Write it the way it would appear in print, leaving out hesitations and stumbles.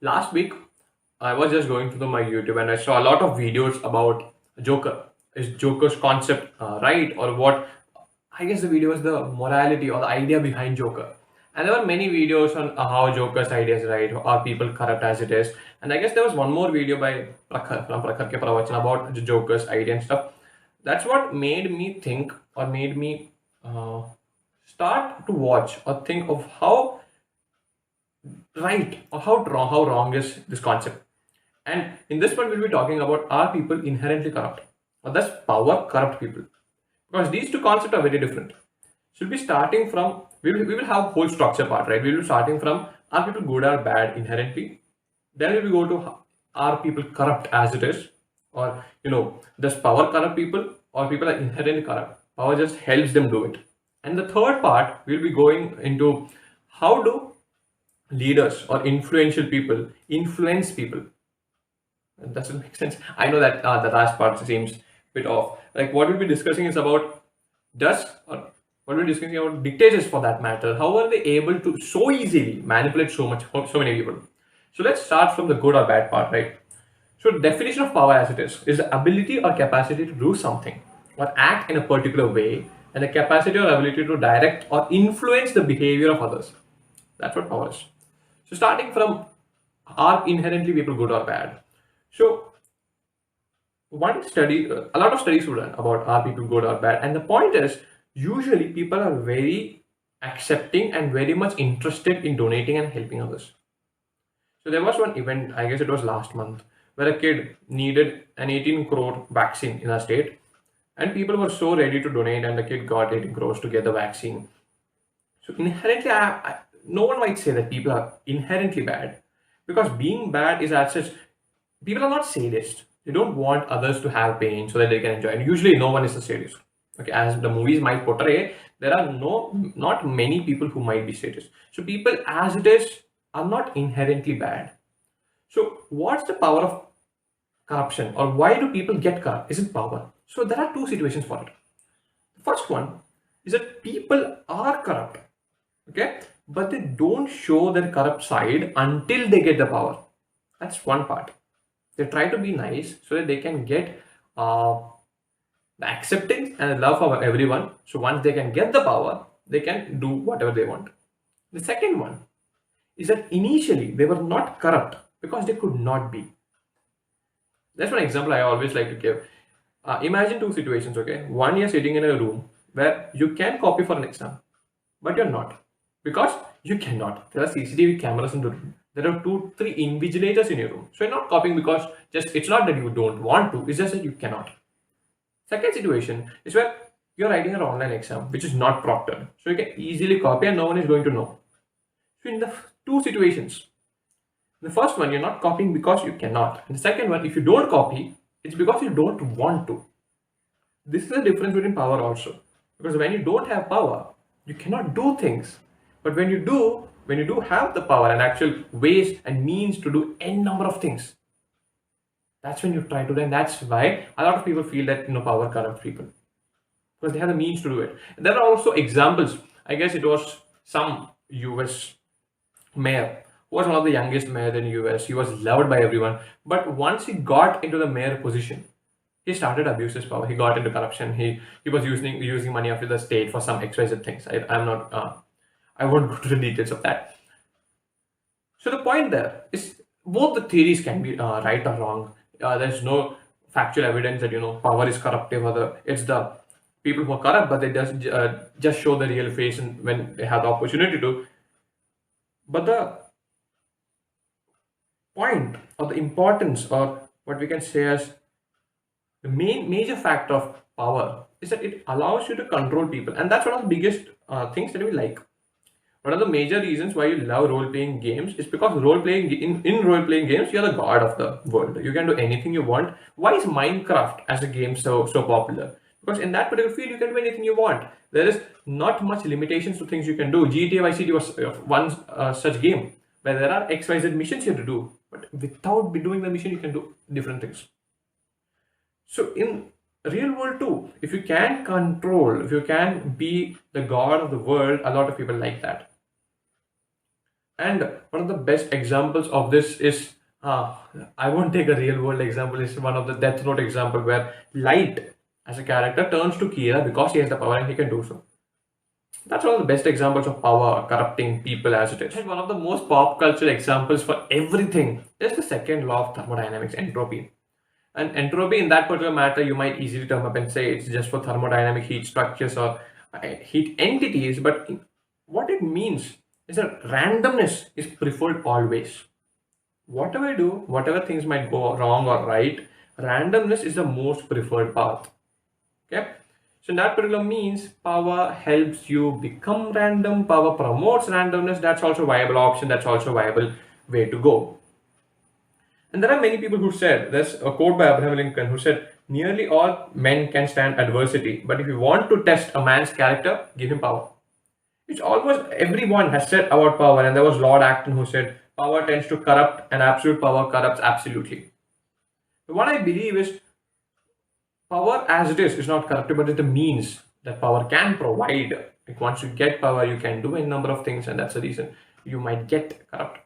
Last week, I was just going through my YouTube and I saw a lot of videos about Joker. Is Joker's concept right, or what? I guess the video was the morality or the idea behind Joker. And there were many videos on how Joker's idea is right, are people corrupt as it is. And I guess there was one more video by Prakhar from Prakhar Ke Pravachan about the Joker's idea and stuff. That's what made me think or made me uh, start to watch or think of how right or how wrong is this concept. And in this one, we'll be talking about, are people inherently corrupt, or does power corrupt people? Because these two concepts are very different. So we'll be starting from, we will have whole structure part, right? We'll be starting from, are people good or bad inherently? Then we will go to, are people corrupt as it is? Or, does power corrupt people, or people are inherently corrupt? Power just helps them do it. And the third part, we'll be going into, how do leaders or influential people influence people? That doesn't make sense. I know that the last part seems a bit off. Like, what we'll be discussing is about, does or what we're discussing about dictators for that matter. How are they able to so easily manipulate so many people? So let's start from the good or bad part, right? So definition of power as it is the ability or capacity to do something or act in a particular way, and the capacity or ability to direct or influence the behavior of others. That's what power is. So starting from, are inherently people good or bad? So one study, a lot of studies were done about, are people good or bad, and the point is, usually people are very accepting and very much interested in donating and helping others. So there was one event, I guess it was last month, where a kid needed an 18 crore vaccine in our state, and people were so ready to donate, and the kid got 18 crores to get the vaccine. So inherently, no one might say that people are inherently bad, because being bad is as such, people are not sadists. They don't want others to have pain so that they can enjoy. And usually, no one is a sadist. Okay, as the movies might portray, there are not many people who might be sadists. So people, as it is, are not inherently bad. So what's the power of corruption, or why do people get corrupt? Is it power? So there are two situations for it. The first one is that people are corrupt, okay, but they don't show their corrupt side until they get the power. That's one part. They try to be nice so that they can get the acceptance and the love of everyone. So once they can get the power, they can do whatever they want. The second one is that initially they were not corrupt because they could not be. That's one example I always like to give. Imagine two situations, okay? One, you're sitting in a room where you can copy for an exam, but you're not, because you cannot. There are CCTV cameras in the room. There are 2 3 invigilators in your room, so you're not copying because just it's not that you don't want to, it's just that you cannot. Second situation is where you're writing an online exam which is not proctored, so you can easily copy and no one is going to know. So in the two situations, the first one, you're not copying because you cannot, and the second one, if you don't copy, it's because you don't want to. This is the difference between power also. Because when you don't have power, you cannot do things. But when you do have the power and actual ways and means to do n number of things, that's when you try to do. And that's why a lot of people feel that power corrupts people, because they have the means to do it. And there are also examples. I guess it was some US mayor who was one of the youngest mayors in US. He was loved by everyone. But once he got into the mayor position, he started abuse his power. He got into corruption. He was using money of the state for some XYZ things. I'm not. I won't go to the details of that. So the point there is, both the theories can be right or wrong. There's no factual evidence that power is corruptive, or it's the people who are corrupt, but they just show the real face and when they have the opportunity to. But the point or the importance, or what we can say as the major factor of power, is that it allows you to control people, and that's one of the biggest things that we like. One of the major reasons why you love role-playing games is because in role-playing games, you're the god of the world. You can do anything you want. Why is Minecraft as a game so popular? Because in that particular field, you can do anything you want. There is not much limitations to things you can do. GTA Vice City was one such game where there are XYZ missions you have to do, but without doing the mission, you can do different things. So in real world too, if you can control, if you can be the god of the world, a lot of people like that. And one of the best examples of this is, I won't take a real world example, it's one of the Death Note example where Light as a character turns to Kira because he has the power and he can do so. That's one of the best examples of power corrupting people as it is. And one of the most pop culture examples for everything is the second law of thermodynamics, entropy. And entropy in that particular matter, you might easily term up and say it's just for thermodynamic heat structures or heat entities, but what it means is that randomness is preferred always. Whatever you do, whatever things might go wrong or right, randomness is the most preferred path. Okay. So in that particular means power helps you become random, power promotes randomness. That's also a viable option, that's also a viable way to go. And there are many people who said, there's a quote by Abraham Lincoln who said, nearly all men can stand adversity, but if you want to test a man's character, give him power. Which almost everyone has said about power, and there was Lord Acton who said, power tends to corrupt and absolute power corrupts absolutely. What I believe is power as it is not corrupted, but it's the means that power can provide. Like once you get power, you can do a number of things, and that's the reason you might get corrupt.